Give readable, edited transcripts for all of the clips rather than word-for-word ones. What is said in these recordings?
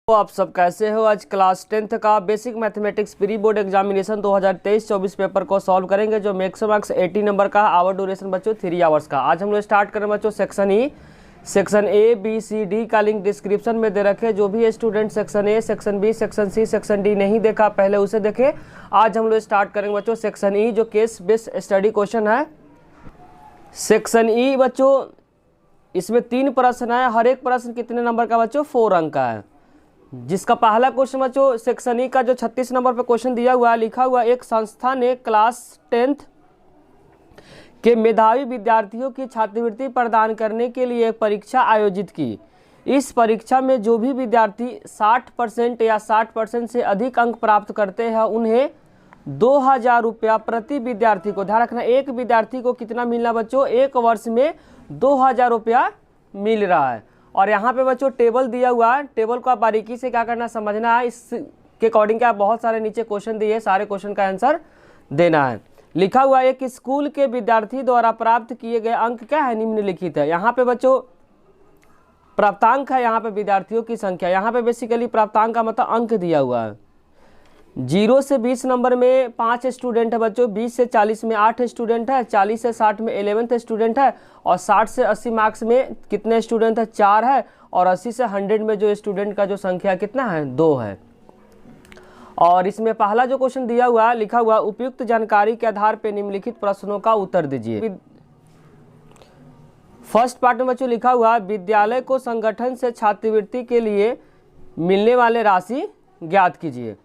तो आप सब कैसे हो। आज क्लास 10th का basic mathematics pre board examination 2023-24 paper को सॉल्व करेंगे, जो मैक्सिमम मार्क्स 80 नंबर का। आवर ड्यूरेशन बच्चों 3 आवर्स का। आज हम लोग स्टार्ट करें बच्चों section E. Section A B C D का लिंक डिस्क्रिप्शन में दे रखे। जो भी student section A, section B, section C, section D नहीं देखा पहले उसे देखे। आज हम लोग स्टार्ट करेंगे बच्चों सेक्शन ई, जो केस बेस्ड स्टडी क्वेश्चन है। सेक्शन ई बच्चों, इसमें 3 प्रश्न है। हर एक प्रश्न कितने नंबर का बच्चों? 4 अंक का है। जिसका पहला क्वेश्चन बच्चों सेक्शन ई का जो 36 नंबर पर क्वेश्चन दिया हुआ है, लिखा हुआ एक संस्था ने क्लास 10th के मेधावी विद्यार्थियों की छात्रवृत्ति प्रदान करने के लिए एक परीक्षा आयोजित की। इस परीक्षा में जो भी विद्यार्थी 60% या 60% से अधिक अंक प्राप्त करते हैं, उन्हें 2000 रुपया प्रति विद्यार्थी को, ध्यान रखना, एक विद्यार्थी को कितना मिलना बच्चों? एक वर्ष में 2000 रुपया मिल रहा है। और यहाँ पे बच्चों टेबल दिया हुआ है। टेबल को आप बारीकी से क्या करना, समझना है। इसके अकॉर्डिंग क्या बहुत सारे नीचे क्वेश्चन दिए, सारे क्वेश्चन का आंसर देना है। लिखा हुआ एक स्कूल के विद्यार्थी द्वारा प्राप्त किए गए अंक क्या है? निम्नलिखित है। यहाँ पे बच्चों प्राप्तांक है, यहाँ पे विद्यार्थियों की संख्या। यहाँ पे बेसिकली प्राप्तांक का मतलब अंक दिया हुआ है। 0 से 20 नंबर में 5 स्टूडेंट है बच्चों, 20 से 40 में 8 स्टूडेंट है, 40 से 60 में 11th स्टूडेंट है, और 60 से 80 मार्क्स में कितने स्टूडेंट है? 4 है, और 80 से 100 में जो स्टूडेंट का जो संख्या कितना है? 2 है। और इसमें पहला जो क्वेश्चन दिया हुआ है, लिखा हुआ उपयुक्त जानकारी के आधार पर निम्नलिखित प्रश्नों का उत्तर दीजिए। फर्स्ट पार्ट में बच्चों लिखा हुआ विद्यालय को संगठन से छात्रवृत्ति के लिए मिलने वाले राशि ज्ञात कीजिए।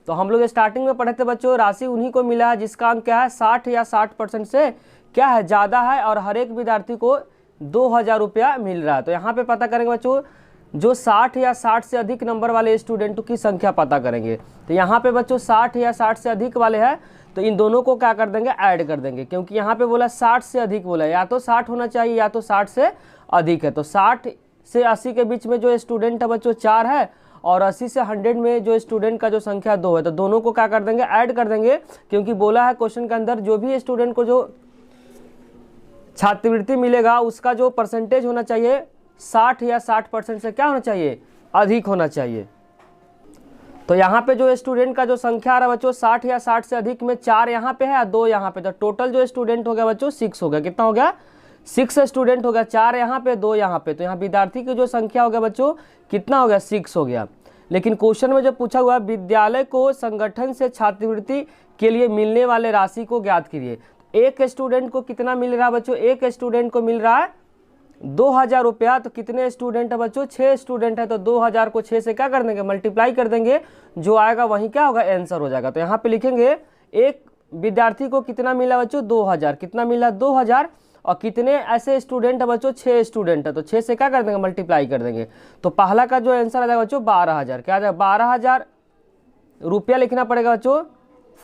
तो हम लोग स्टार्टिंग में पढ़े थे बच्चों, राशि उन्हीं को मिला है जिसका अंक क्या है? 60 या 60% से क्या है? ज़्यादा है, और हर एक विद्यार्थी को 2000 रुपया मिल रहा है। तो यहाँ पे पता करेंगे बच्चों, जो 60 या 60 से अधिक नंबर वाले स्टूडेंटों की संख्या पता करेंगे। तो यहाँ पे बच्चों 60 या 60 से अधिक वाले हैं, तो इन दोनों को क्या कर देंगे? ऐड कर देंगे, क्योंकि यहाँ पे बोला 60 से अधिक बोला, या तो 60 होना चाहिए या तो 60 से अधिक है। तो 60 से 80 के बीच में जो स्टूडेंट है बच्चों 4 है, और 80 से 100 में जो स्टूडेंट का जो संख्या 2 है। तो दोनों को क्या कर देंगे? ऐड कर देंगे, क्योंकि बोला है क्वेश्चन के अंदर जो भी स्टूडेंट को जो छात्रवृत्ति मिलेगा उसका जो परसेंटेज होना चाहिए 60 या 60% से क्या होना चाहिए? अधिक होना चाहिए। तो यहाँ पे जो स्टूडेंट का जो संख्या आ रहा है बच्चों 60 या 60 से अधिक में 4 यहाँ पे है, 2 यहाँ पे। तो टोटल जो स्टूडेंट हो गया बच्चों 6 हो गया। कितना हो गया? 6 स्टूडेंट हो गया। 4 यहाँ पे, 2 यहाँ पे। तो यहाँ विद्यार्थी की जो संख्या हो गया बच्चों कितना हो गया? 6 हो गया। लेकिन क्वेश्चन में जो पूछा हुआ विद्यालय को संगठन से छात्रवृत्ति के लिए मिलने वाले राशि को ज्ञात कीजिए। एक स्टूडेंट को कितना मिल रहा है बच्चों? एक स्टूडेंट को मिल रहा है 2000 रुपया। तो कितने स्टूडेंट है बच्चों? 6 स्टूडेंट है। तो 2000 को 6 से क्या कर देंगे? मल्टीप्लाई कर देंगे। जो आएगा वही क्या होगा? आंसर हो जाएगा। तो यहाँ पे लिखेंगे एक विद्यार्थी को कितना मिला बच्चों? 2000। कितना मिला? 2000। और कितने ऐसे स्टूडेंट है बच्चों? 6 स्टूडेंट है। तो 6 से क्या कर देंगे? मल्टीप्लाई कर देंगे। तो पहला का जो आंसर आ जाएगा बच्चों 12000। क्या आ जाएगा? 12000 रुपया लिखना पड़ेगा बच्चों।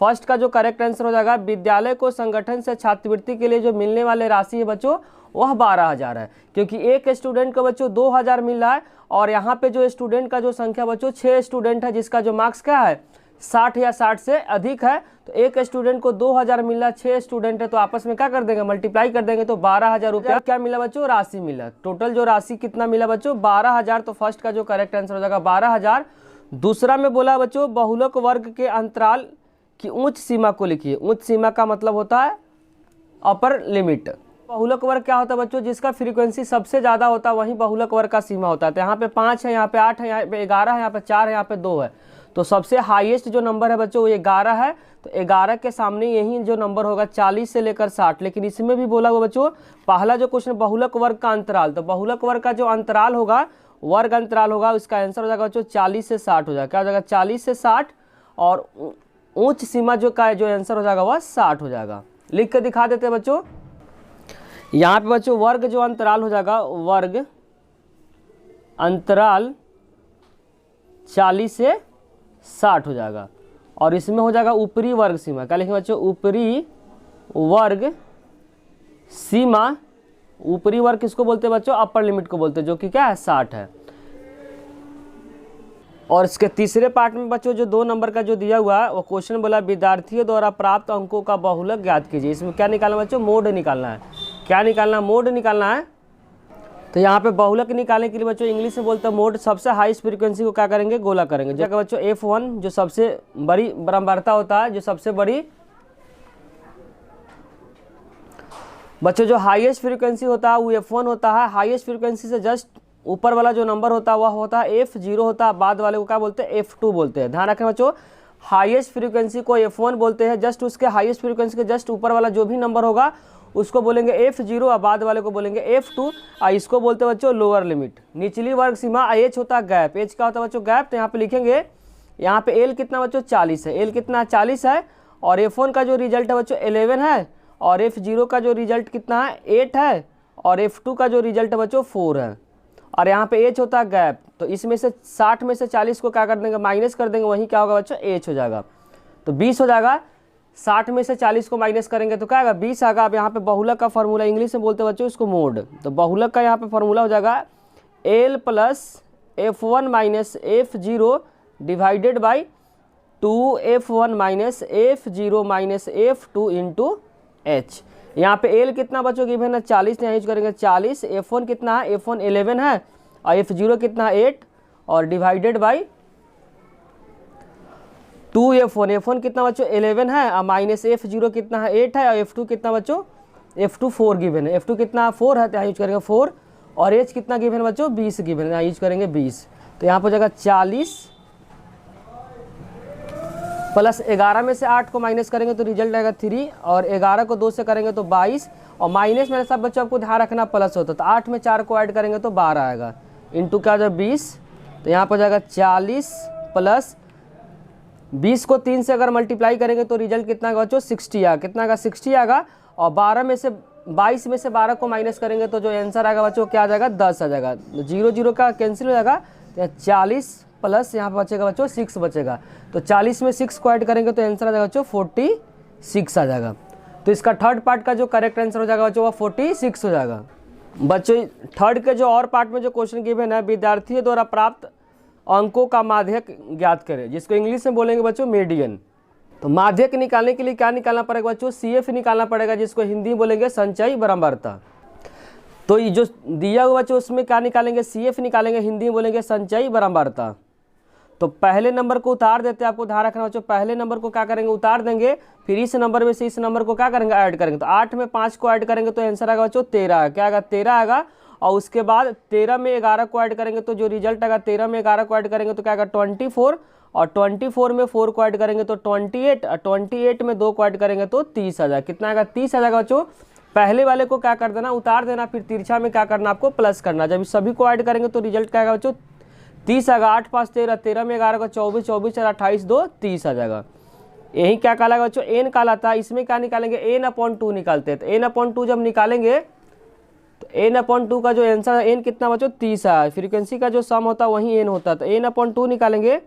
फर्स्ट का जो करेक्ट आंसर हो जाएगा विद्यालय को संगठन से छात्रवृत्ति के लिए जो मिलने वाले राशि है बच्चों वह 12000 है, क्योंकि एक स्टूडेंट को बच्चों 2000 मिल रहा है, और यहाँ पे जो स्टूडेंट का जो संख्या बच्चों 6 स्टूडेंट है, जिसका जो मार्क्स क्या है? 60 या 60 से अधिक है। तो एक स्टूडेंट को 2000 मिल रहा है, 6 स्टूडेंट है, तो आपस में क्या कर देंगे? मल्टीप्लाई कर देंगे। तो 12000 रुपया क्या मिला बच्चों? राशि मिला। टोटल जो राशि कितना मिला बच्चों? 12000। तो फर्स्ट का जो करेक्ट आंसर हो जाएगा 12000। दूसरा में बोला बच्चों बहुलक वर्ग के अंतराल की उच्च सीमा को लिखिए। उच्च सीमा का मतलब होता है अपर लिमिट। बहुलक वर्ग क्या होता है बच्चों? जिसका फ्रीक्वेंसी सबसे ज़्यादा होता है वही बहुलक वर्ग का सीमा होता है। तो यहाँ पे 5 है, यहाँ पे 8 है, यहाँ पे 11 है, यहाँ पे 4 है, यहाँ पे 2 है। तो सबसे हाईएस्ट जो नंबर है बच्चों वो 11 है। तो 11 के सामने यही जो नंबर होगा 40 से लेकर 60। लेकिन इसमें भी बोला हुआ बच्चों पहला जो क्वेश्चन बहुलक वर्ग का अंतराल, तो बहुलक वर्ग का जो अंतराल होगा, वर्ग अंतराल होगा, उसका आंसर हो जाएगा बच्चों 40 से 60 हो जाएगा। क्या हो जाएगा? 40 से 60। और उच्च सीमा जो का जो आंसर हो जाएगा वह 60 हो जाएगा। लिख कर दिखा देते हैं बच्चों। यहाँ पे बच्चों वर्ग जो अंतराल हो जाएगा, वर्ग अंतराल 40 से 60 हो जाएगा। और इसमें हो जाएगा ऊपरी वर्ग सीमा। क्या लिखेंगे बच्चों? ऊपरी वर्ग सीमा। ऊपरी वर्ग किसको बोलते हैं बच्चों? अपर लिमिट को बोलते हैं, जो कि क्या है? 60 है। और इसके तीसरे पार्ट में बच्चों जो 2 नंबर का जो दिया हुआ है वो क्वेश्चन बोला विद्यार्थियों द्वारा प्राप्त अंकों का बहुलक ज्ञात कीजिए। इसमें क्या निकालना बच्चों? मोड निकालना है। क्या निकालना? मोड निकालना है। तो यहाँ पे बहुलक निकालने के लिए बच्चों इंग्लिश में बोलते हैं मोड। सबसे हाईएस्ट फ्रीक्वेंसी को क्या करेंगे, गोला करेंगे। जगह बच्चों F1 जो सबसे बड़ी बारंबारता होता है, जो सबसे बड़ी बच्चों जो हाईएस्ट फ्रीक्वेंसी होता है वो F1 होता है। हाईएस्ट फ्रीक्वेंसी से जस्ट ऊपर वाला जो नंबर होता है वह होता है F0 होता है, बाद वाले को क्या बोलते हैं, F2 बोलते हैं। ध्यान रखना बच्चों, हाईएस्ट फ्रीक्वेंसी को F1 बोलते हैं, जस्ट उसके हाईएस्ट फ्रीक्वेंसी के जस्ट ऊपर वाला जो भी नंबर होगा उसको बोलेंगे F0 और बाद वाले को बोलेंगे F2। इसको बोलते हैं बच्चों लोअर लिमिट, निचली वर्ग सीमा। H होता है गैप। H क्या होता है बच्चों, गैप। तो यहाँ पे लिखेंगे, यहाँ पे L कितना बच्चों 40 है, L कितना 40 है, और F1 का जो रिजल्ट है बच्चों 11 है, और F0 का जो रिजल्ट कितना है 8 है, और F2 का जो रिजल्ट है बच्चों 4 है, और यहाँ पे H होता है गैप। तो इसमें से 60 में से 40 को क्या कर देंगे, माइनस कर देंगे, वहीं क्या होगा बच्चों H हो जाएगा, तो 20 हो जाएगा। 60 में से 40 को माइनस करेंगे तो क्या आएगा, 20 आएगा। अब यहाँ पे बहुलक का फॉर्मूला इंग्लिश में बोलते हैं बच्चों इसको मोड। तो बहुलक का यहाँ पे फॉर्मूला हो जाएगा L plus F1 minus F0 divided by 2F1 minus F0 minus F2 into H। यहाँ पे L कितना बच्चों गिवन है 40, यहाँ यूज करेंगे 40। F1 कितना है, F1 11 है, और F0 कितना है 8, और डिवाइडेड बाई 2F1। F1 कितना बच्चों 11 है, और माइनस F0 कितना है 8 है, और F2 कितना बच्चों, F2 4 गिवन है। F2 कितना 4 है, तो यहाँ यूज करेंगे 4, और H कितना गिवन है बच्चों 20 गिवन है, यहाँ यूज करेंगे 20। तो यहाँ पर हो जाएगा 40 प्लस 11 में से 8 को माइनस करेंगे तो रिजल्ट आएगा 3, और 11 को 2 से करेंगे तो 22, और माइनस मेरे सब बच्चों आपको ध्यान रखना प्लस होता है, तो 8 में 4 को ऐड करेंगे तो 12 आएगा, इंटू क्या हो जाएगा 20। तो यहाँ पर हो जाएगा 40 प्लस 20 को 3 से अगर मल्टीप्लाई करेंगे तो रिजल्ट कितना आएगा बच्चों 60 आएगा। कितना आएगा 60 आएगा, और 22 में से 12 को माइनस करेंगे तो जो आंसर आएगा बच्चों क्या आ जाएगा 10 आ जाएगा। 0 0 का कैंसिल हो जाएगा, तो 40 प्लस यहाँ पर बचेगा बच्चों 6 बचेगा, तो 40 में 6 को ऐड करेंगे तो आंसर आ जाएगा बच्चों 46 आ जाएगा। तो इसका थर्ड पार्ट का जो करेक्ट आंसर हो जाएगा बच्चों वो 46 हो जाएगा। बच्चों थर्ड के जो और पार्ट में जो क्वेश्चन गिवन है, विद्यार्थियों द्वारा प्राप्त अंकों का माध्यक ज्ञात करें, जिसको इंग्लिश में बोलेंगे बच्चों मीडियन। तो माध्यक निकालने के लिए क्या निकालना पड़ेगा बच्चों, CF निकालना पड़ेगा, जिसको हिंदी में बोलेंगे संचयी बारंबारता। तो ये जो दिया हुआ बच्चों उसमें क्या निकालेंगे, CF निकालेंगे, हिंदी में बोलेंगे संचयी बारंबारता। तो पहले नंबर को उतार देते हैं, आपको ध्यान रखना बच्चों, पहले नंबर को क्या करेंगे उतार देंगे, फिर इस नंबर में से इस नंबर को क्या करेंगे ऐड करेंगे। तो 8 में 5 को ऐड करेंगे तो आंसर आएगा बच्चों 13, क्या आएगा 13 आएगा, और उसके बाद 13 में 11 को ऐड करेंगे तो जो रिजल्ट आएगा 13 में 11 को ऐड करेंगे तो क्या आएगा 24, और 24 में 4 को ऐड करेंगे तो 28, और 28 में 2 को ऐड करेंगे तो 30 आ जाएगा। कितना आएगा 30 आ जाएगा बच्चों। पहले वाले को क्या कर देना उतार देना, फिर तिरछा में क्या करना आपको प्लस करना। जब सभी को ऐड करेंगे तो रिजल्ट क्या आएगा बच्चों 30 आएगा। 8 5 13, 13 में 11 का 24, 24 4 28 2 30 आ जाएगा। यही क्या कहलाएगा बच्चों एन कहलाता है। इसमें क्या निकालेंगे n/2 निकालते हैं। तो n/2 जब निकालेंगे तो n/2 का जो आंसर है n कितना बच्चों 30 है। फ्रीक्वेंसी का जो सम होता है वही n होता है। तो n/2 निकालेंगे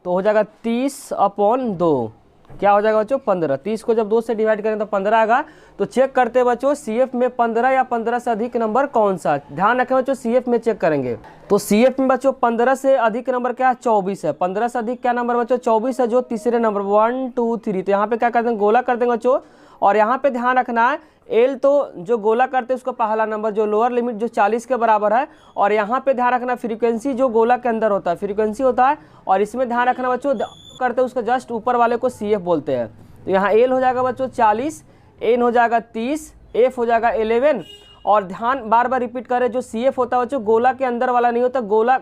तो हो जाएगा 30/2, क्या हो जाएगा बच्चों 15। 30 को जब 2 से डिवाइड करें तो 15 आएगा। तो चेक करते हैं बच्चों CF में 15 या 15 से अधिक नंबर कौन सा। ध्यान रखें बच्चों CF में चेक करेंगे तो CF में बच्चों 15 से अधिक नंबर क्या है 24 है। 15 से अधिक क्या नंबर बच्चों 24 है, जो तीसरे नंबर 1 2 3। तो यहाँ पे क्या कर देंगे गोला कर देंगे बच्चों। और यहाँ पे ध्यान रखना है एल तो जो गोला करते हैं उसका पहला नंबर जो लोअर लिमिट जो 40 के बराबर है। और यहाँ पे ध्यान रखना फ्रीक्वेंसी जो गोला के अंदर होता है फ्रीक्वेंसी होता है। और इसमें ध्यान रखना बच्चों करते हैं उसका जस्ट ऊपर वाले को CF बोलते हैं। तो यहाँ एल हो जाएगा बच्चों 40, एन हो जाएगा 30, एफ हो जाएगा 11। और ध्यान बार बार रिपीट करें जो CF होता है बच्चों गोला के अंदर वाला नहीं होता, गोला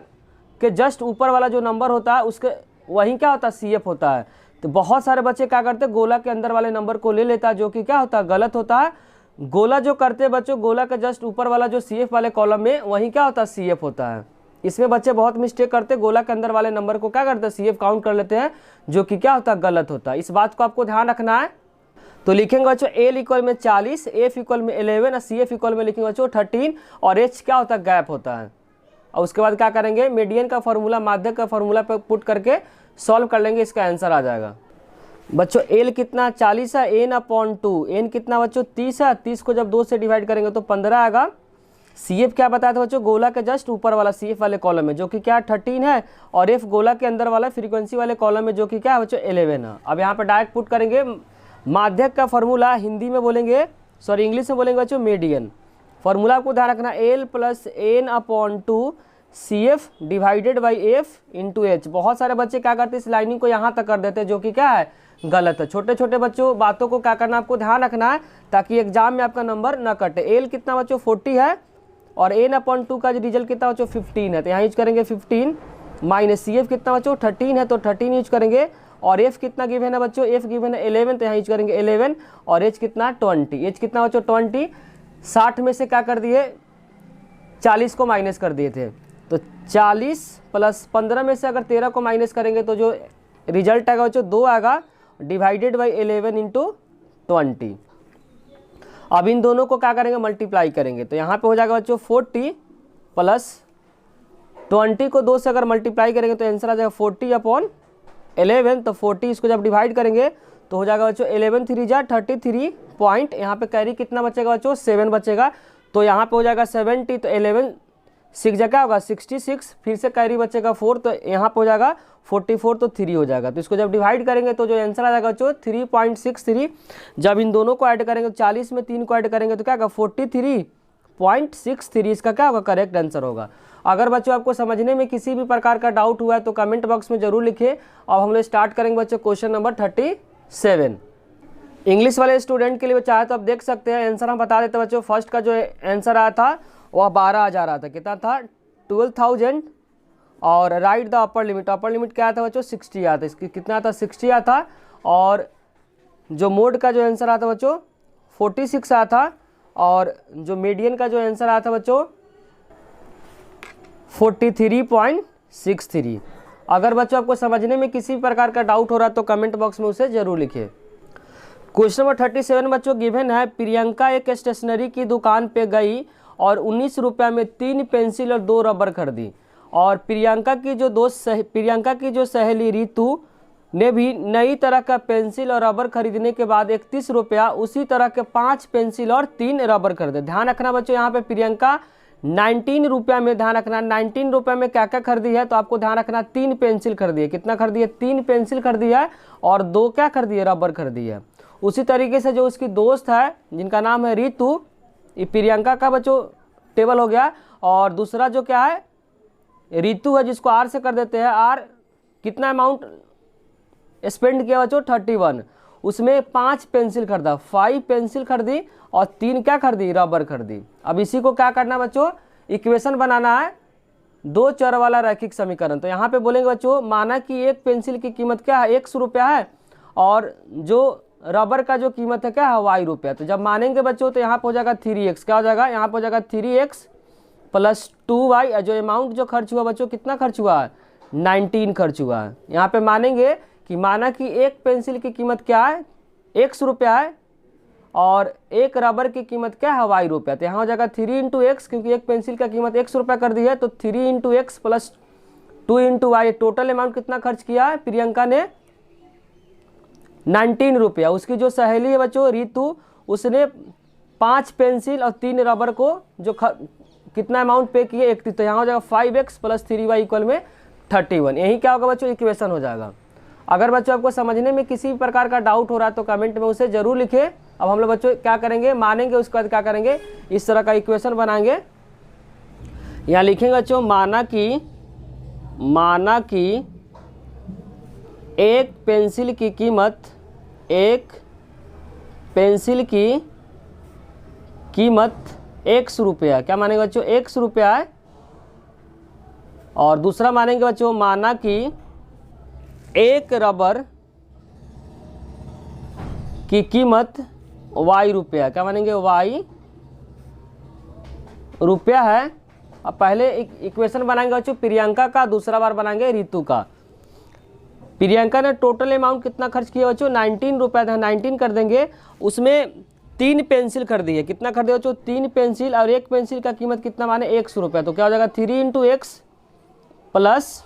के जस्ट ऊपर वाला जो नंबर होता है उसके वहीं क्या होता है CF होता है। तो बहुत सारे बच्चे क्या करते हैं गोला के अंदर वाले नंबर को ले लेता है, जो कि क्या होता है गलत होता है। गोला जो करते हैं बच्चों गोला के जस्ट ऊपर वाला जो CF वाले कॉलम में वहीं क्या होता है CF होता है। इसमें बच्चे बहुत मिस्टेक करते हैं, गोला के अंदर वाले नंबर को क्या करते हैं CF काउंट कर लेते हैं, जो कि क्या होता है गलत होता है। इस बात को आपको ध्यान रखना है। तो लिखेंगे बच्चों एल इक्वल में 40, एफ इक्वल में 11 और CF इक्वल में लिखेंगे बच्चों 13 और H क्या होता है गैप होता है। और उसके बाद क्या करेंगे मीडियन का फॉर्मूला माध्यक का फॉर्मूला पे पुट करके सॉल्व कर लेंगे, इसका आंसर आ जाएगा। बच्चों एल कितना 40 है, n/2 एन कितना बच्चों 30 है। 30 को जब 2 से डिवाइड करेंगे तो 15 आएगा। CF क्या बताया था बच्चों गोला के जस्ट ऊपर वाला CF वाले कॉलम में जो कि क्या 13 है। और F गोला के अंदर वाला फ्रीक्वेंसी वाले कॉलम में जो कि क्या है बच्चों 11 है। अब यहाँ पर डायरेक्ट पुट करेंगे माध्यक का फॉर्मूला हिंदी में बोलेंगे इंग्लिश में बोलेंगे बच्चों मीडियन। फॉर्मूला आपको ध्यान रखना L plus N upon two C F divided by F into H. बहुत सारे बच्चे क्या करते हैं, इस लाइनिंग को यहाँ तक कर देते हैं, जो कि क्या है, गलत है। छोटे छोटे बच्चों बातों को क्या करना, आपको ध्यान रखना है ताकि एग्जाम में आपका नंबर न कटे। एल कितना बच्चों 40 है और एन अपॉन टू का रिजल्ट कितना बच्चों 15 है, तो यहाँ यूज करेंगे 15 माइनस सी एफ कितना बच्चों 13 है, तो 13 यूज करेंगे। और एफ कितना गिवन है बच्चों, एफ गिवन है 11, तो यहाँ यूज करेंगे 11। और एच कितना 20, एच कितना बच्चों 20। 60 में से क्या कर दिए, 40 को माइनस कर दिए थे, तो 40 प्लस 15 में से अगर 13 को माइनस करेंगे तो जो रिजल्ट आएगा बच्चों 2 आएगा, डिवाइडेड बाई 11 इंटू 20। अब इन दोनों को क्या करेंगे, मल्टीप्लाई करेंगे, तो यहाँ पे हो जाएगा बच्चों 40 प्लस 20 को 2 से अगर मल्टीप्लाई करेंगे तो आंसर आ जाएगा 40 अपॉन 11। तो 40 इसको जब डिवाइड करेंगे तो हो जाएगा बच्चों 11 3 जा 33 पॉइंट। यहाँ पे कैरी कितना बचेगा बच्चों 7 बचेगा, तो यहाँ पे हो जाएगा 70, तो 11 6 जगह होगा 66, फिर से कैरी बचेगा 4, तो यहाँ पे हो जाएगा 44, तो 3 हो जाएगा। तो इसको जब डिवाइड करेंगे तो जो आंसर आ जाएगा बच्चों 3.63। जब इन दोनों को ऐड करेंगे 40 में 3 को ऐड करेंगे तो क्या होगा 43.63, इसका क्या होगा, करेक्ट आंसर होगा। अगर बच्चों आपको समझने में किसी भी प्रकार का डाउट हुआ है तो कमेंट बॉक्स में जरूर लिखिए। अब हम लोग स्टार्ट करेंगे बच्चों क्वेश्चन नंबर 37। इंग्लिश वाले स्टूडेंट के लिए चाहे तो आप देख सकते हैं, आंसर हम बता देते हैं बच्चों। फर्स्ट का जो आंसर आया था वह 12,000 आया था, कितना था 12,000। और right the upper limit, upper limit क्या था बच्चों 60 आया था, इसकी कितना था 60 आया था। और जो मोड का जो आंसर आया था बच्चों 46 आया था। और जो मीडियन का जो आंसर आया था बच्चों 43.63। अगर बच्चों आपको समझने में किसी प्रकार का डाउट हो रहा है तो कमेंट बॉक्स में उसे जरूर लिखिए। क्वेश्चन नंबर 37 बच्चों गिवन है, प्रियंका एक स्टेशनरी की दुकान पे गई और 19 रुपये में 3 पेंसिल और 2 रबर खरीदी। और प्रियंका की जो सहेली रितु ने भी नई तरह का पेंसिल और रबर खरीदने के बाद 31 रुपया उसी तरह के 5 पेंसिल और 3 रबर खरीदे। ध्यान रखना बच्चों, यहाँ पे प्रियंका 19 रुपया में, ध्यान रखना 19 रुपये में क्या क्या खरीदी है, तो आपको ध्यान रखना 3 पेंसिल खरीदी है। कितना खरीदी है, 3 पेंसिल खरीदी है और 2 क्या खरीदी है, रबर खरीदी है। उसी तरीके से जो उसकी दोस्त है जिनका नाम है रितु, ये प्रियंका का बच्चों टेबल हो गया। और दूसरा जो क्या है रितु है, जिसको आर से कर देते हैं, आर कितना अमाउंट स्पेंड किया बच्चों 31, उसमें 5 पेंसिल खरीदा, 5 पेंसिल खरीदी और 3 क्या खरीदी, रबर खरीदी। अब इसी को क्या करना बच्चों, इक्वेशन बनाना है 2 चर वाला रैखिक समीकरण। तो यहाँ पे बोलेंगे बच्चों, माना कि एक पेंसिल की कीमत क्या है 100 रुपया है और जो रबर का जो कीमत है क्या है y रुपया। तो जब मानेंगे बच्चों तो यहाँ पे हो जाएगा 3x, क्या हो जाएगा, यहाँ पे हो जाएगा 3x प्लस 2y। जो अमाउंट जो खर्च हुआ बच्चों कितना खर्च हुआ है 19 खर्च हुआ है। यहाँ पे मानेंगे कि माना कि एक पेंसिल की कीमत क्या है 100 रुपया है और एक रबर की कीमत क्या है y रुपया। तो यहाँ हो जाएगा 3 इंटू एक्स, क्योंकि एक पेंसिल का कीमत 100 रुपया कर दी है, तो 3 into X plus 2 into Y. Total amount कितना खर्च किया है प्रियंका ने 19 रुपया। उसकी जो सहेली है बच्चों रितु, उसने 5 पेंसिल और 3 रबर को जो कितना अमाउंट पे किए 31, तो यहाँ हो जाएगा 5x प्लस 3y इक्वल में 31। यही क्या होगा बच्चों, इक्वेशन हो जाएगा। अगर बच्चों आपको समझने में किसी भी प्रकार का डाउट हो रहा है तो कमेंट में उसे जरूर लिखिए। अब हम लोग बच्चों क्या करेंगे, मानेंगे, उसके बाद क्या करेंगे, इस तरह का इक्वेशन बनाएंगे। यहाँ लिखेंगे बच्चों, माना कि एक पेंसिल की कीमत 100 रुपया, क्या मानेंगे बच्चों 100 रुपया है। और दूसरा मानेंगे बच्चों, माना कि एक रबर की कीमत y रुपया, क्या मानेंगे y रुपया है। अब पहले इक्वेशन बनाएंगे बच्चों प्रियंका का, दूसरा बार बनाएंगे रितु का। प्रियंका ने टोटल अमाउंट कितना खर्च किया बच्चों 19 रुपया था, 19 कर देंगे। उसमें 3 पेंसिल खरीदी है, कितना खरीदे बच्चों 3 पेंसिल और एक पेंसिल का कीमत कितना माने 100 रुपया। तो क्या हो जाएगा 3 इंटू एक्स प्लस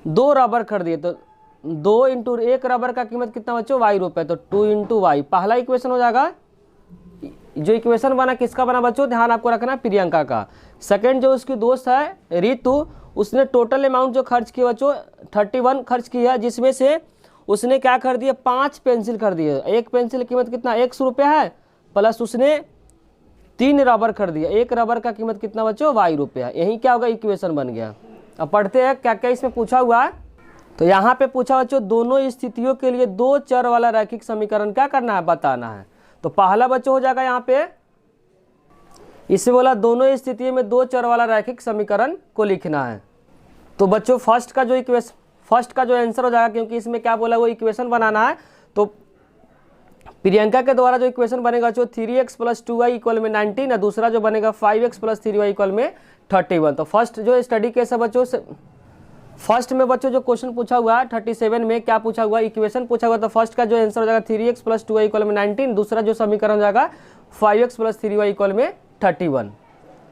2 रबर खरीदिए, तो 2 इंटू एक रबर का कीमत कितना बच्चों y रुपये, तो 2 इंटू वाई। पहला इक्वेशन हो जाएगा। जो इक्वेशन बना किसका बना बच्चों, ध्यान आपको रखना प्रियंका का। सेकंड जो उसकी दोस्त है रितु, उसने टोटल अमाउंट जो खर्च किया बच्चों 31 खर्च किया, जिसमें से उसने क्या कर दिया 5 पेंसिल कर दिए। एक पेंसिल की कीमत कितना 100 रुपया है, प्लस उसने 3 रबर खरीदिया, 1 रबर का कीमत कितना बच्चों y रुपया। यही क्या होगा, इक्वेशन बन गया। अब पढ़ते हैं क्या क्या इसमें पूछा हुआ है। तो यहाँ पे पूछा बच्चों दोनों स्थितियों के लिए 2 चर वाला रैखिक समीकरण क्या करना है, बताना है। तो पहला बच्चों हो जाएगा यहाँ पे, इससे बोला दोनों स्थितियों में 2 चर वाला रैखिक समीकरण को लिखना है। तो बच्चों फर्स्ट का जो आंसर हो जाएगा, क्योंकि इसमें क्या बोला वो इक्वेशन बनाना है। तो प्रियंका के द्वारा जो इक्वेशन बनेगा जो 3x + 2y इक्वल में 19 है, दूसरा जो बनेगा 5x + 3y इक्वल में 31। तो फर्स्ट जो स्टडी केस है बच्चों, फर्स्ट में बच्चों जो क्वेश्चन पूछा हुआ है 37 में क्या पूछा हुआ, इक्वेशन पूछा हुआ। तो फर्स्ट का जो आंसर हो जाएगा 3x + 2y इक्वल में 19, दूसरा जो समीकरण हो जाएगा 5x + 3y इक्वल में 31।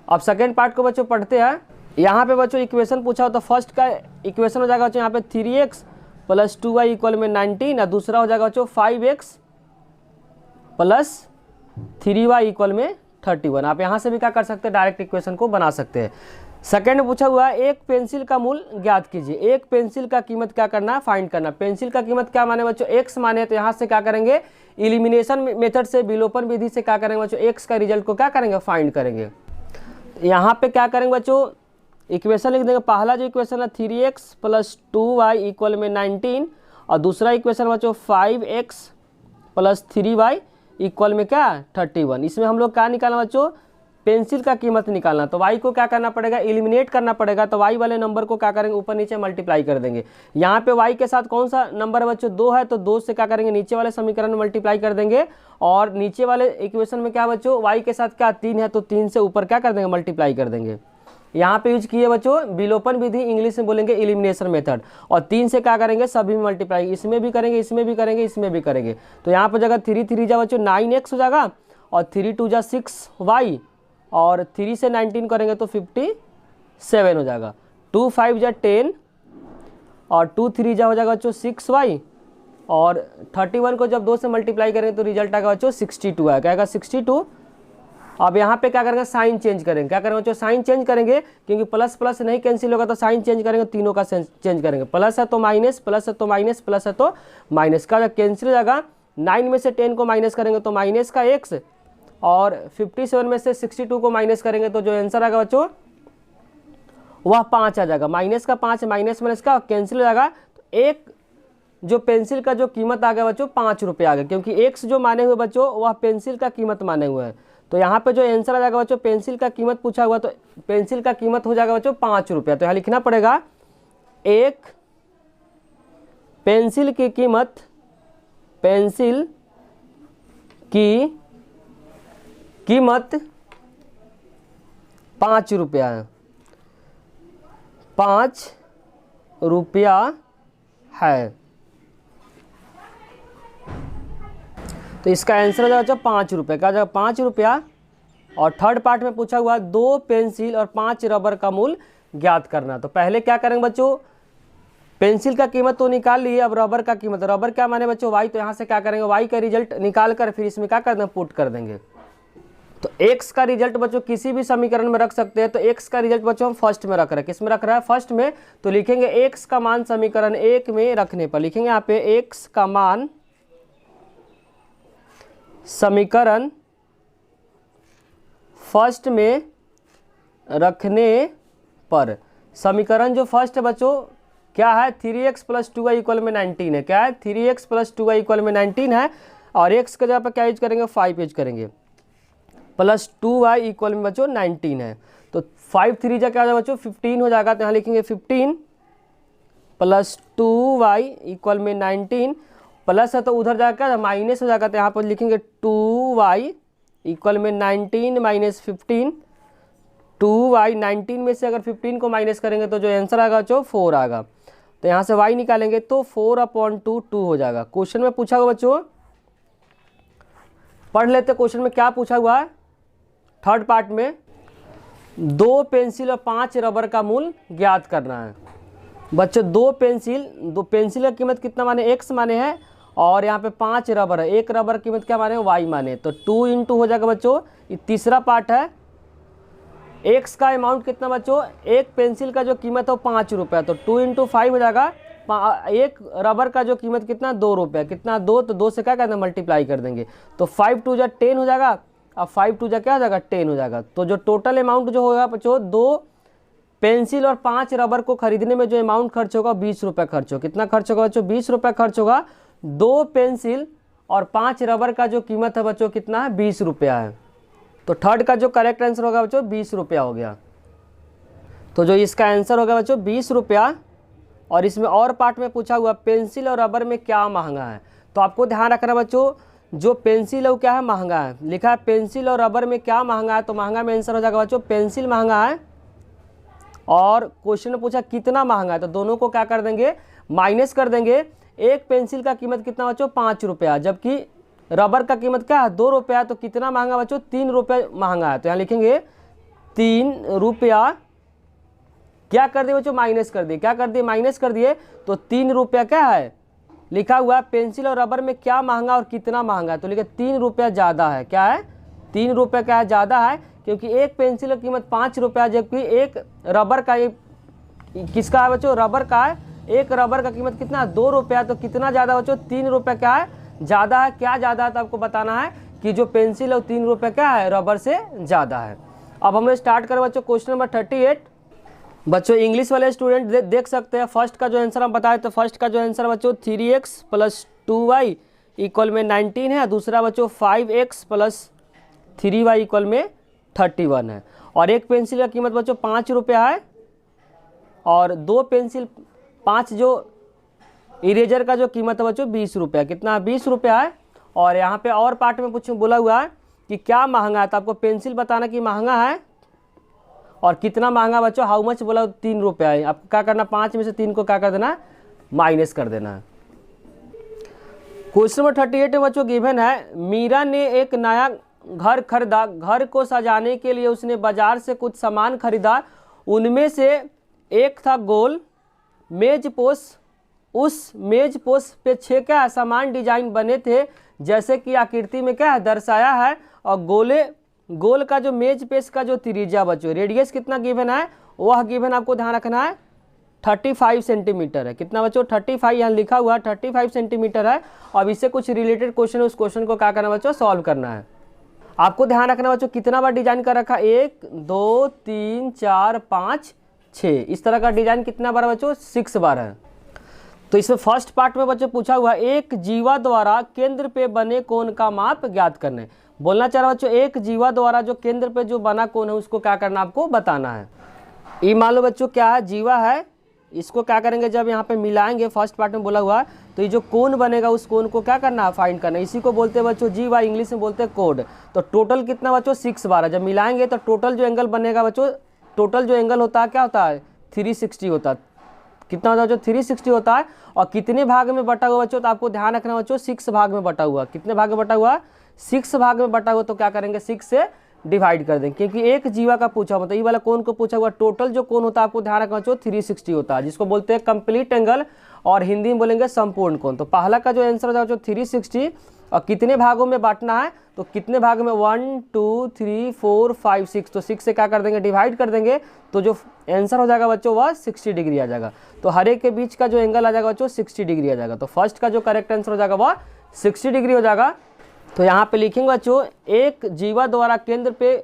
अब सेकेंड पार्ट को बच्चों पढ़ते हैं। यहाँ पे बच्चों इक्वेशन पूछा हो तो फर्स्ट का इक्वेशन हो जाएगा बच्चों यहाँ पे 3x + 2y इक्वल में 19 और दूसरा हो जाएगा बच्चों 5x + 3y इक्वल में 31। आप यहाँ से भी क्या कर सकते हैं, डायरेक्ट इक्वेशन को बना सकते हैं। सेकेंड पूछा हुआ है एक पेंसिल का मूल्य ज्ञात कीजिए। एक पेंसिल का कीमत क्या करना है, फाइंड करना। पेंसिल का कीमत क्या माने बच्चों, x माने, तो यहाँ से क्या करेंगे, इलिमिनेशन मेथड से, विलोपन विधि से क्या करेंगे बच्चों, x का रिजल्ट को क्या करेंगे, फाइंड करेंगे। यहाँ पे क्या करेंगे बच्चों, इक्वेशन लिख देंगे। पहला जो इक्वेशन है 3x + 2y इक्वल में 19 और दूसरा इक्वेशन बच्चों 5x + 3y इक्वल में क्या 31। इसमें हम लोग क्या निकालना बच्चों, पेंसिल का कीमत निकालना। तो y को क्या करना पड़ेगा, एलिमिनेट करना पड़ेगा। तो y वाले नंबर को क्या करेंगे, ऊपर नीचे मल्टीप्लाई कर देंगे। यहाँ पे y के साथ कौन सा नंबर है बच्चों, 2 है, तो 2 से क्या करेंगे, नीचे वाले समीकरण में मल्टीप्लाई कर देंगे। और नीचे वाले इक्वेशन में क्या बच्चों, y के साथ क्या 3 है, तो 3 से ऊपर क्या कर देंगे, मल्टीप्लाई कर देंगे। यहाँ पे यूज किए बच्चों विलोपन विधि, इंग्लिश में बोलेंगे एलिमिनेशन मेथड। और 3 से क्या करेंगे, सभी में मल्टीप्लाई, इसमें भी करेंगे, इसमें भी करेंगे, इसमें भी करेंगे। तो यहाँ पर जगह 3 3 जा बच्चों 9x हो जाएगा और 3 2 जा 6y और 3 से 19 करेंगे तो 57 हो जाएगा। 2 5 जा 10 और 2 3 जा हो जाएगा बच्चों 6y और 31 को जब 2 से मल्टीप्लाई करेंगे तो रिजल्ट आएगा बच्चों 62 आएगा, क्या आएगा 62। अब यहाँ पे क्या करेंगे, साइन चेंज करेंगे। क्या करेंगे बच्चों, साइन चेंज करेंगे, क्योंकि प्लस प्लस नहीं कैंसिल होगा तो साइन चेंज करेंगे, तीनों का चेंज करेंगे। प्लस है तो माइनस, प्लस है तो माइनस, प्लस है तो माइनस का कैंसिल हो जाएगा। 9 में से 10 को माइनस करेंगे तो माइनस का x और 57 में से 62 को माइनस करेंगे तो जो आंसर आएगा बच्चों वह 5 आ जाएगा। माइनस का 5, माइनस माइनस का कैंसिल हो जाएगा। तो एक जो पेंसिल का जो कीमत आ गया बच्चों 5 रुपये आ गया, क्योंकि x जो माने हुए बच्चों वह पेंसिल का कीमत माने हुए हैं। तो यहाँ पे जो आंसर आ जाएगा बच्चों, पेंसिल का कीमत पूछा हुआ, तो पेंसिल का कीमत हो जाएगा बच्चों 5 रुपया। तो यहाँ लिखना पड़ेगा एक पेंसिल की कीमत, पेंसिल की कीमत 5 रुपया है, 5 रुपया है। तो इसका आंसर हो जाएगा 5 रुपये, क्या जाएगा 5 रुपया। और थर्ड पार्ट में पूछा हुआ 2 पेंसिल और 5 रबर का मूल्य ज्ञात करना। तो पहले क्या करेंगे बच्चों, पेंसिल का कीमत तो निकाल लिए, अब रबर का कीमत, रबर क्या माने बच्चों y, तो यहाँ से क्या करेंगे y का रिजल्ट निकाल कर फिर इसमें क्या कर देंगे, पुट कर देंगे। तो x का रिजल्ट बच्चों किसी भी समीकरण में रख सकते हैं। तो x का रिजल्ट बच्चों हम फर्स्ट में रख रहे हैं, किस में रख रहा है, फर्स्ट में। तो लिखेंगे x का मान समीकरण 1 में रखने पर, लिखेंगे यहाँ पे x का मान समीकरण फर्स्ट में रखने पर, समीकरण जो फर्स्ट है बच्चों क्या है, 3x + 2y इक्वल में 19 है। क्या है, 3x + 2y इक्वल में 19 है और x के जगह पर क्या यूज करेंगे, 5 यूज करेंगे, प्लस 2y इक्वल में बच्चों 19 है। तो 5 3 जा क्या हो जाएगा बच्चों 15 हो जाएगा। तो यहाँ लिखेंगे 15 + 2y इक्वल में 19, प्लस है तो उधर जाकर क्या माइनस हो जाएगा। तो यहाँ पर लिखेंगे 2y इक्वल में 19 - 15, 2y 19 में से अगर 15 को माइनस करेंगे तो जो आंसर आएगा बच्चों 4 आएगा। तो यहाँ से y निकालेंगे तो 4/2 2 हो जाएगा। क्वेश्चन में पूछा हुआ बच्चों, पढ़ लेते क्वेश्चन में क्या पूछा हुआ है। थर्ड पार्ट में 2 पेंसिल और 5 रबर का मूल्य ज्ञात करना है। बच्चों 2 पेंसिल का कीमत कितना माने, x माने है और यहाँ पे 5 रबर है, 1 रबर की कीमत क्या माने, y माने। तो 2 × हो जाएगा बच्चों, ये तीसरा पार्ट है। x का अमाउंट कितना बच्चों, एक पेंसिल का जो कीमत है वो 5 रुपया, तो 2 × 5 हो जाएगा। एक रबर का जो कीमत कितना, 2 रुपया, कितना 2, तो 2 से क्या करना, मल्टीप्लाई कर देंगे। तो 5 2 जा 10 हो जाएगा अब 5 टू जा क्या हो जाएगा 10 हो जाएगा। तो जो टोटल अमाउंट जो होगा बच्चों 2 पेंसिल और 5 रबर को खरीदने में जो अमाउंट खर्च होगा 20 रुपये खर्च होगा। कितना खर्च होगा बच्चों 20 रुपये खर्च होगा। 2 पेंसिल और 5 रबर का जो कीमत है बच्चों कितना है 20 रुपया है। तो थर्ड का जो करेक्ट आंसर होगा बच्चों 20 रुपया हो गया। तो जो इसका आंसर होगा बच्चों 20 रुपया। और इसमें और पार्ट में पूछा हुआ पेंसिल और रबर में क्या महंगा है। तो आपको ध्यान रखना बच्चों जो पेंसिल है वो क्या है महंगा है। लिखा है पेंसिल और रबर में क्या महंगा है, तो महंगा में आंसर हो जाएगा बच्चों पेंसिल महंगा है। और क्वेश्चन में पूछा कितना महंगा है, तो दोनों को क्या कर देंगे माइनस कर देंगे। एक पेंसिल का कीमत कितना बच्चों 5 रुपया, जबकि रबर का कीमत क्या है 2 रुपया। तो कितना महंगा बच्चों 3 रुपये महंगा है। तो यहाँ लिखेंगे 3 रुपया क्या कर दिए बच्चों माइनस कर दिए। क्या कर दिए माइनस कर दिए। तो 3 रुपया क्या है लिखा हुआ है पेंसिल और रबर में क्या महंगा और कितना महंगा है। तो लिखे 3 रुपया ज़्यादा है। क्या है 3 रुपया क्या है ज़्यादा है, क्योंकि एक पेंसिल की कीमत 5 रुपया जबकि एक रबर का किसका है बच्चों रबर का है। एक रबर का कीमत कितना 2 रुपया। तो कितना ज़्यादा बच्चों 3 रुपया क्या है ज़्यादा है। क्या ज़्यादा है तो आपको बताना है कि जो पेंसिल है 3 रुपये क्या है रबर से ज़्यादा है। अब हम लोग स्टार्ट करें बच्चों क्वेश्चन नंबर 38। बच्चों इंग्लिश वाले स्टूडेंट देख सकते हैं फर्स्ट का जो आंसर हम बताए। तो फर्स्ट का जो आंसर बच्चों 3x + 2y = 19 है। दूसरा बच्चों 5x + 3y = 31 है। और एक पेंसिल का कीमत बच्चों 5 रुपया है। और 2 पेंसिल 5 जो इरेजर का जो कीमत है बच्चों 20 रुपया। कितना 20 रुपया है। और यहाँ पे और पार्ट में कुछ बोला हुआ है कि क्या महंगा है, तो आपको पेंसिल बताना कि महंगा है और कितना महंगा बच्चों हाउ मच बोला 3 रुपया है। आपको क्या करना 5 में से 3 को क्या कर देना माइनस कर देना है। क्वेश्चन नंबर 38 में बच्चों गिवन है मीरा ने एक नया घर खरीदा। घर को सजाने के लिए उसने बाजार से कुछ सामान खरीदा। उनमें से एक था गोल मेजपोश। उस मेजपोश पे 6 क्या सामान डिजाइन बने थे जैसे कि आकृति में क्या है दर्शाया है। और गोल का जो मेज पेश का जो त्रिज्या बच्चों रेडियस कितना गिवन है वह गिवन आपको ध्यान रखना है 35 सेंटीमीटर है। कितना बच्चों 35 यहाँ लिखा हुआ 35 सेंटीमीटर है। अब इससे कुछ रिलेटेड क्वेश्चन उस क्वेश्चन को क्या करना बच्चों सॉल्व करना है। आपको ध्यान रखना बच्चों कितना बार डिजाइन कर रखा 1 2 3 4 5 6 इस तरह का डिजाइन कितना बार बच्चों 6 बार है। तो इसमें फर्स्ट पार्ट में बच्चों पूछा हुआ एक जीवा द्वारा केंद्र पे बने कोण का माप ज्ञात करने। बोलना चाह रहा बच्चों एक जीवा द्वारा जो केंद्र पे जो बना कोण है उसको क्या करना आपको बताना है। ये मान लो बच्चों क्या है जीवा है। इसको क्या करेंगे जब यहाँ पे मिलाएंगे फर्स्ट पार्ट में बोला हुआ तो ये जो कोण बनेगा उस कोण को क्या करना है फाइंड करना है। इसी को बोलते हैं बच्चों जीवा, इंग्लिश में बोलते हैं कोड। तो टोटल कितना बच्चों 6 बार है। जब मिलाएंगे तो टोटल जो एंगल बनेगा बच्चों टोटल जो एंगल होता है क्या होता है 360 होता है। कितना होता है जो 360 होता है। और कितने भाग में बटा हुआ बच्चों तो आपको ध्यान रखना बच्चों 6 भाग में बटा हुआ। कितने भाग में बटा हुआ 6 भाग में बटा हुआ। तो क्या करेंगे 6 से डिवाइड कर देंगे क्योंकि एक जीवा का पूछा मतलब ये वाला कोण को पूछा हुआ। टोटल जो कोण होता है आपको ध्यान रखना बच्चों 360 होता है जिसको बोलते हैं कंप्लीट एंगल और हिंदी में बोलेंगे संपूर्ण कोण। तो पहला का जो आंसर होगा 360 और कितने भागों में बांटना है तो कितने भाग में 1 2 3 4 5 6। तो 6 से क्या कर देंगे डिवाइड कर देंगे तो जो आंसर हो जाएगा बच्चों वह 60 डिग्री आ जाएगा। तो हर एक के बीच का जो एंगल आ जाएगा बच्चों 60 डिग्री आ जाएगा। तो फर्स्ट का जो करेक्ट आंसर हो जाएगा वह 60 डिग्री हो जाएगा। तो यहाँ पे लिखेंगे बच्चों एक जीवा द्वारा केंद्र पे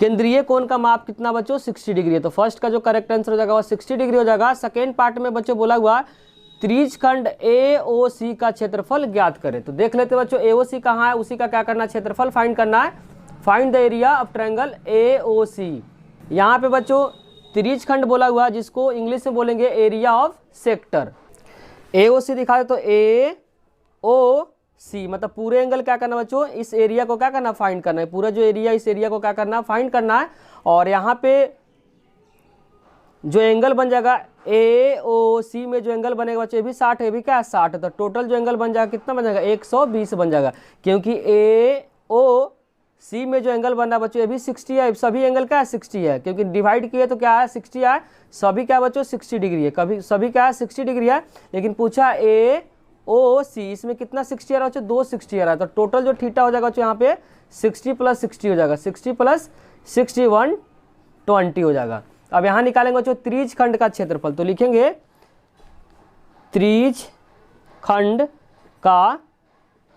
केंद्रीय कोण का माप कितना बच्चों 60 डिग्री है। तो फर्स्ट का जो करेक्ट आंसर हो जाएगा वह 60 डिग्री हो जाएगा। सेकेंड पार्ट में बच्चों बोला हुआ त्रिज्यखंड AOC का क्षेत्रफल ज्ञात करें। तो देख लेते बच्चों AOC कहाँ है उसी का क्या करना क्षेत्रफल फाइंड करना है। Find the area of triangle AOC। यहाँ पे बच्चों त्रिज्यखंड बोला हुआ जिसको इंग्लिश में बोलेंगे एरिया ऑफ सेक्टर। AOC दिखा दे तो AOC मतलब पूरे एंगल क्या करना बच्चों इस एरिया को क्या करना फाइंड करना है। पूरा जो एरिया इस एरिया को क्या करना फाइंड करना है। और यहाँ पे जो एंगल बन जाएगा AOC में जो एंगल बनेगा बच्चों ये भी 60 है भी क्या 60। तो टोटल जो एंगल बन जाएगा कितना बन जाएगा 120 बन जाएगा क्योंकि AOC में जो एंगल बन रहा है बच्चों ये भी 60 है। सभी एंगल क्या है 60 है क्योंकि डिवाइड किए तो क्या है 60 है। सभी क्या बच्चों 60 डिग्री है। कभी सभी क्या है 60 डिग्री है। लेकिन पूछा AOC इसमें कितना 60 आ रहा है बच्चों 260 आ रहा है। तो टोटल जो थीटा हो जाएगा बच्चों यहाँ पे 60 + 60 हो जाएगा। 60 + 60 120 हो जाएगा। अब यहाँ निकालेंगे बच्चों त्रिज्यखंड का क्षेत्रफल। तो लिखेंगे त्रिज्यखंड का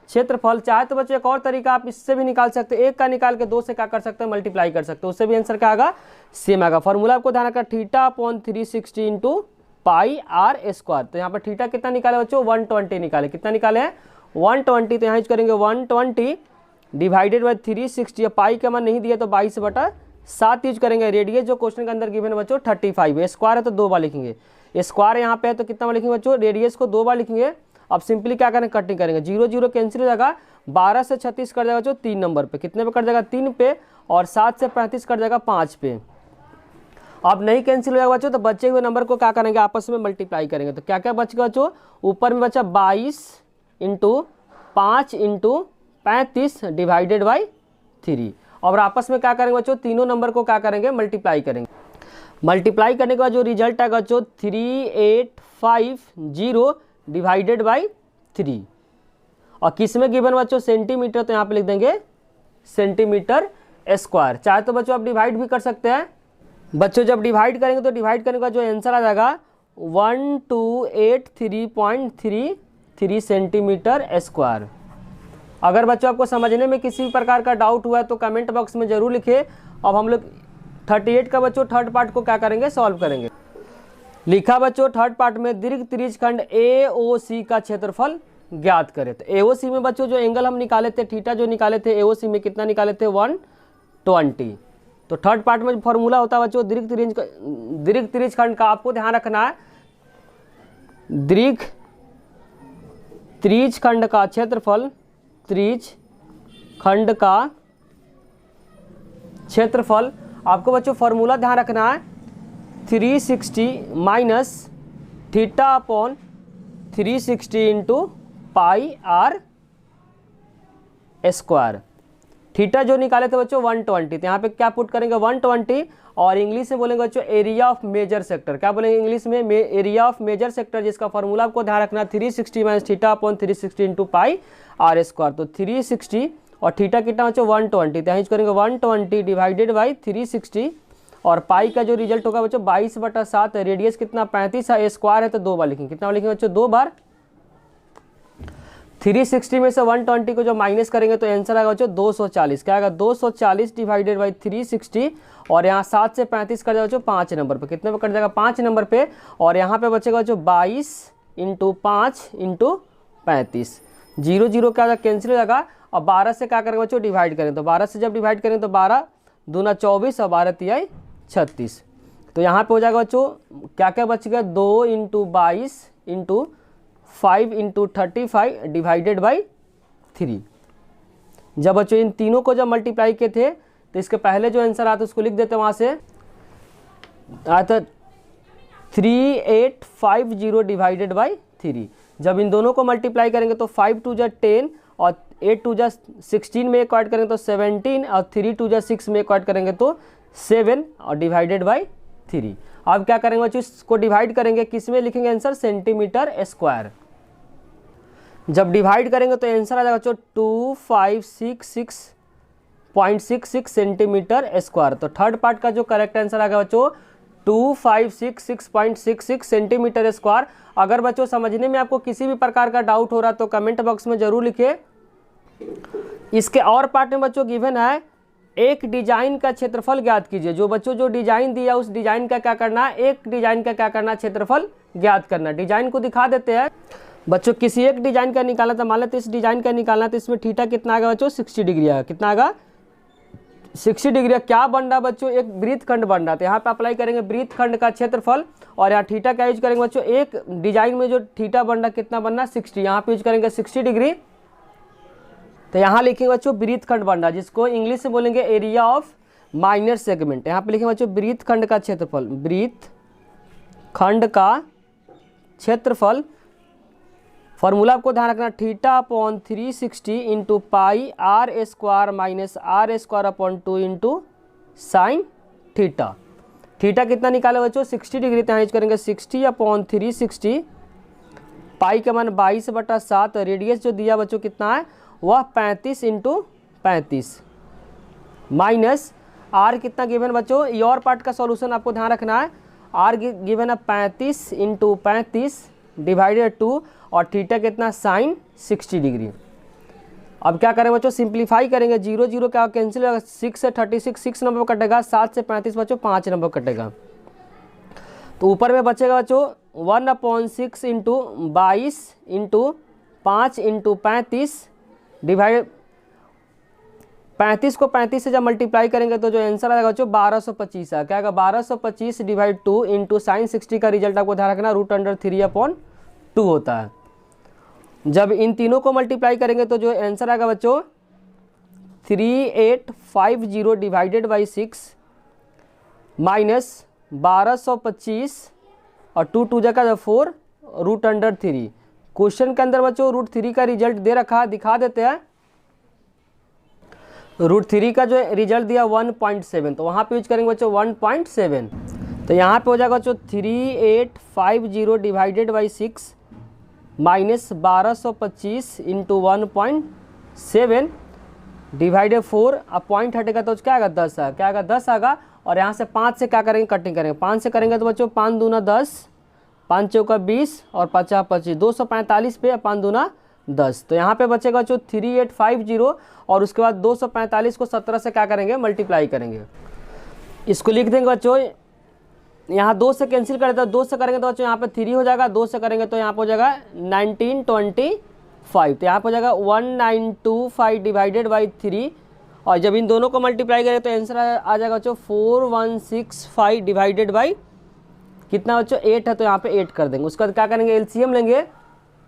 क्षेत्रफल। चाहे तो बच्चों एक और तरीका आप इससे भी निकाल सकते हैं, 1 का निकाल के 2 से क्या कर सकते हैं, मल्टीप्लाई कर सकते हैं, उससे भी आंसर क्या आएगा, सेम आएगा। फॉर्मूला आपको ध्यान रखना, theta upon 360 into pi R square. तो यहाँ पर थीटा कितना निकाले बच्चों, 120 निकाले। कितना निकाले हैं, 120। तो यहाँ यूज करेंगे 120 डिवाइडेड बाई 360। पाई का मान नहीं दिया तो 22/7 यूज करेंगे। रेडियस जो क्वेश्चन के अंदर गिवन है बच्चों 35 है। स्क्वायर है तो 2 बार लिखेंगे, स्क्वायर यहाँ पे है तो कितना बार लिखेंगे बच्चों, रेडियस को 2 बार लिखेंगे। अब सिंपली क्या करेंगे, कटिंग करेंगे, 0 0 कैंसिल हो जाएगा, 12 से 36 कर जाएगा बच्चों 3 नंबर पे, कितने पे कट जाएगा, 3 पे, और 7 से 35 कट जाएगा 5 पे। अब नहीं कैंसिल हो जाएगा बच्चों, तो बचे हुए नंबर को क्या करेंगे, आपस में मल्टीप्लाई करेंगे। तो क्या क्या बचेगा बच्चों, ऊपर में बचा 22 इंटू 5 इंटू 35 डिवाइडेड बाई 3। और आपस में क्या करेंगे बच्चों, तीनों नंबर को क्या करेंगे, मल्टीप्लाई करेंगे। मल्टीप्लाई करने के बाद जो रिजल्ट आएगा बच्चों 3850 डिवाइडेड बाई 3। और किस में गिवन बच्चों, सेंटीमीटर, तो यहाँ पे लिख देंगे सेंटीमीटर स्क्वायर। चाहे तो बच्चों आप डिवाइड भी कर सकते हैं। बच्चों जब डिवाइड करेंगे तो डिवाइड करने का जो आंसर आ जाएगा 1283.33 सेंटीमीटर स्क्वायर। अगर बच्चों आपको समझने में किसी प्रकार का डाउट हुआ है तो कमेंट बॉक्स में जरूर लिखिए। अब हम लोग 38 का बच्चों थर्ड पार्ट को क्या करेंगे, सॉल्व करेंगे। लिखा बच्चों थर्ड पार्ट में दीर्घ त्रिज्यखंड AOC का क्षेत्रफल ज्ञात करें। तो AOC में बच्चों जो एंगल हम निकाले थे, थीटा जो निकाले थे, AOC में कितना निकाले थे, 120। तो थर्ड पार्ट में फॉर्मूला होता है बच्चों दीर्घ त्रिज्यखंड का, आपको ध्यान रखना है, दीर्घ त्रिज्यखंड का क्षेत्रफल, त्रिज्यखंड का क्षेत्रफल, आपको बच्चों फॉर्मूला ध्यान रखना है 360 minus theta upon 360 into pi R square. Theta जो निकाले थे बच्चों 120, तो यहाँ पे क्या पुट करेंगे 120, और इंग्लिश में बोलेंगे बच्चों एरिया ऑफ मेजर सेक्टर। क्या बोलेंगे इंग्लिश में, एरिया ऑफ मेजर सेक्टर, जिसका फॉर्मूला आपको ध्यान रखना 360 minus theta upon 360 into pi R square. तो 360 और थीटा कितना बच्चों 120, तो यहाँ यूज करेंगे 120 डिवाइडेड बाई 360, और पाई का जो रिजल्ट होगा बच्चों 22/7 है। रेडियस कितना 35 है, स्क्वायर है तो 2 बार लिखेंगे। कितना बार लिखेंगे बच्चों, 2 बार। 360 में से 120 को जो माइनस करेंगे तो आंसर आएगा बच्चों 240। क्या आएगा, 240 डिवाइडेड बाई 360, और यहाँ 7 से 35 कर जाएगा बच्चों 5 नंबर पे, कितने पे कट जाएगा, 5 नंबर पे, और यहाँ पे बचेगा बच्चों 22 इंटू 5 इंटू 35। 0 0 क्या होगा, कैंसिल हो जाएगा। और 12 से क्या करेंगे बच्चों, डिवाइड करें। तो 12 से जब डिवाइड करें तो 12 दूना 24 और 12 तिहाई 36। तो यहाँ पे हो जाएगा बच्चों क्या क्या बचेगा, 2 into 22 into 5 into 35 divided by 3। जब बच्चों इन तीनों को जब मल्टीप्लाई किए थे तो इसके पहले जो आंसर आता है उसको लिख देते हैं, वहाँ से आता 3850 डिवाइडेड बाई 3। जब इन दोनों को मल्टीप्लाई करेंगे तो 5 2 जा 10 और 8 2 जा 16 में एक ऐड करेंगे तो 17, और 3 2 जा 6 में एक ऐड करेंगे तो 7, और डिवाइडेड बाई 3। अब क्या करेंगे बच्चों, इसको डिवाइड करेंगे, किस में लिखेंगे आंसर, सेंटीमीटर स्क्वायर। जब डिवाइड करेंगे तो आंसर आ जाएगा बच्चों 2566.66 सेंटीमीटर स्क्वायर। तो थर्ड पार्ट का जो करेक्ट आंसर आ गया बच्चों 2566.66 सेंटीमीटर स्क्वायर। अगर बच्चों समझने में आपको किसी भी प्रकार का डाउट हो रहा तो कमेंट बॉक्स में जरूर लिखिए। इसके और पार्ट में बच्चों गिवन है एक डिजाइन का क्षेत्रफल ज्ञात कीजिए। जो बच्चों जो डिजाइन दिया उस डिजाइन का क्या करना है, एक डिजाइन का क्या करना, क्षेत्रफल ज्ञात करना। डिजाइन को दिखा देते हैं बच्चों, किसी एक डिजाइन का निकाला था, मान लेते इस डिजाइन का निकालना तो इसमें थीटा कितना आएगा बच्चों, 60 डिग्री आएगा। कितना आएगा, 60 डिग्री। क्या बन रहा बच्चों, एक वृत्तखंड बन रहा था। यहाँ पे अप्लाई करेंगे वृत्तखंड का क्षेत्रफल, और यहाँ थीटा क्या यूज करेंगे बच्चों, एक डिजाइन में जो थीटा बन रहा कितना बनना 60, यहाँ पे यूज करेंगे 60 डिग्री। तो यहाँ लिखेंगे बच्चों वृत्तखंड बन रहा, जिसको इंग्लिश में बोलेंगे एरिया ऑफ माइनर सेगमेंट। यहाँ पे लिखेंगे बच्चों वृत्तखंड का क्षेत्रफल, वृत्तखंड का क्षेत्रफल। फॉर्मूला आपको ध्यान रखना theta upon 360 into pi R square minus R square upon 2 into sine theta. Theta कितना निकाले बच्चों, 60 डिग्री, तो यहाँ यूज करेंगे 60 अपॉन 360, पाई का मान 22/7, रेडियस जो दिया बच्चों कितना है वह 35 इंटू 35, माइनस आर कितना गिवन बच्चों, ये और पार्ट का सॉल्यूशन आपको ध्यान रखना है। आर गिवन है 35 इंटू 35 डिवाइडेड 2, और थीटा कितना साइन 60 डिग्री। अब क्या करेंगे बच्चों, सिंप्लीफाई करेंगे, 0 0 क्या कैंसिल होगा, 6 से 36 6 नंबर पर कटेगा, 7 से 35 बच्चों 5 नंबर कटेगा। तो ऊपर में बचेगा बच्चों 1/6 इंटू 22 इंटू 5 इंटू 35 डिवाइड 35 को 35 से जब मल्टीप्लाई करेंगे तो जो आंसर आएगा बच्चों 1225 है। क्या आएगा, 1225 डिवाइड 2 इंटू साइन 60 का रिजल्ट आपको ध्यान रखना √3/2 होता है। जब इन तीनों को मल्टीप्लाई करेंगे तो जो आंसर आएगा बच्चों 3850 डिवाइडेड बाई 6 माइनस 1225 और 2 2 जगह 4 √3। क्वेश्चन के अंदर बच्चों √3 का रिजल्ट दे रखा है, दिखा देते हैं। √3 का जो रिजल्ट दिया 1.7, तो वहाँ पे यूज करेंगे बच्चों 1.7। तो यहाँ पे हो जाएगा बच्चों 3850 divided by 6 minus 1225 into 1.7 divided 4, अब पॉइंट हटेगा तो क्या आएगा 10 है। क्या आएगा 10 आएगा। और यहाँ से 5 से क्या करेंगे, कटिंग करेंगे। 5 से करेंगे तो बच्चों 5 दूना 10, 5 चौका 20 और 50 25, 245 पे 5 दूना 10। तो यहाँ पे बचेगा बच्चों 3850 और उसके बाद 245 को 17 से क्या करेंगे, मल्टीप्लाई करेंगे। इसको लिख देंगे बच्चों, यहाँ 2 से कैंसिल करें तो 2 से करेंगे तो बच्चों यहाँ पे 3 हो जाएगा, 2 से करेंगे तो यहाँ पे हो जाएगा 1925। तो यहाँ पे हो जाएगा 1925 डिवाइडेड बाई 3 और जब इन दोनों को मल्टीप्लाई करें तो आंसर आ जाएगा बच्चों 4165 डिवाइडेड बाई कितना बच्चों 8 है, तो यहाँ पे 8 कर देंगे। उसके बाद क्या करेंगे, एलसीएम लेंगे।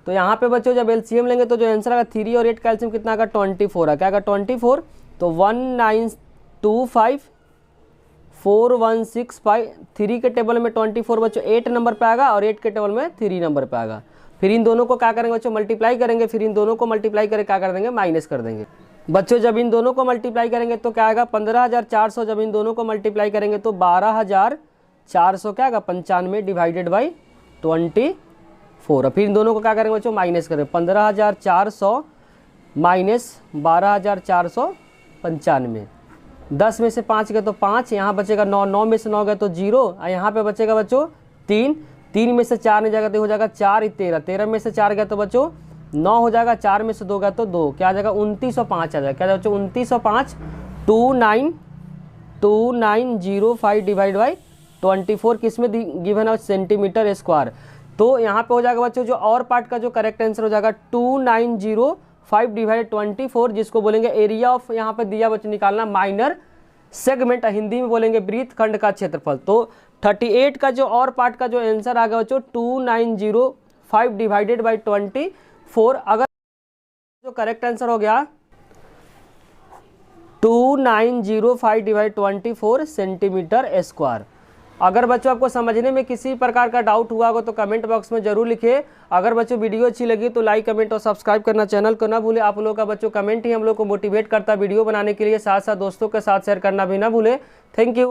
तो यहाँ पे बच्चों जब एलसीएम लेंगे तो जो आंसर आएगा 3 और 8 का एलसीएम कितना आएगा 24 है। क्या आएगा 24। तो 1925 4165, 3 के टेबल में 24 बच्चों 8 नंबर पे आएगा और 8 के टेबल में 3 नंबर पे आएगा। फिर इन दोनों को क्या करेंगे बच्चों, मल्टीप्लाई करेंगे। फिर इन दोनों को मल्टीप्लाई करके क्या कर देंगे, माइनस कर देंगे। बच्चों जब इन दोनों को मल्टीप्लाई करेंगे तो क्या आएगा 15400, जब इन दोनों को मल्टीप्लाई करेंगे तो 12400 क्या आएगा 95 डिवाइडेड बाई 24। और फिर इन दोनों को क्या करेंगे बच्चों, माइनस करेंगे। 15400 माइनस 12495, 10 में से 5 गए तो 5, यहाँ बचेगा 9, 9 में से 9 गए तो 0 और यहाँ पे बचेगा बच्चों 3, 3 में से 4 नहीं जाएगा तो हो जाएगा 4 13, 13 में से 4 गया तो बच्चों 9 हो जाएगा, 4 में से 2 गया तो 2, क्या आ जाएगा 2905 आ जाएगा। क्या बच्चों 2905 2905 डिवाइड बाई 24 किस में गिवन है, सेंटीमीटर स्क्वायर। तो यहाँ पे हो जाएगा बच्चों जो और पार्ट का जो करेक्ट आंसर हो जाएगा 2905 डिवाइड 24, जिसको बोलेंगे एरिया ऑफ, यहाँ पे दिया बच्चों निकालना माइनर सेगमेंट, हिंदी में बोलेंगे वृत्तखंड का क्षेत्रफल। तो 38 का जो और पार्ट का जो आंसर आ गया बच्चों 2905 डिवाइडेड बाई 24। अगर जो करेक्ट आंसर हो गया 2905 डिवाइड 24 सेंटीमीटर स्क्वायर। अगर बच्चों आपको समझने में किसी प्रकार का डाउट हुआ हो तो कमेंट बॉक्स में जरूर लिखिए। अगर बच्चों वीडियो अच्छी लगी तो लाइक कमेंट और सब्सक्राइब करना चैनल को ना भूले। आप लोगों का बच्चों कमेंट ही हम लोग को मोटिवेट करता है वीडियो बनाने के लिए, साथ साथ दोस्तों के साथ शेयर करना भी ना भूले। Thank you.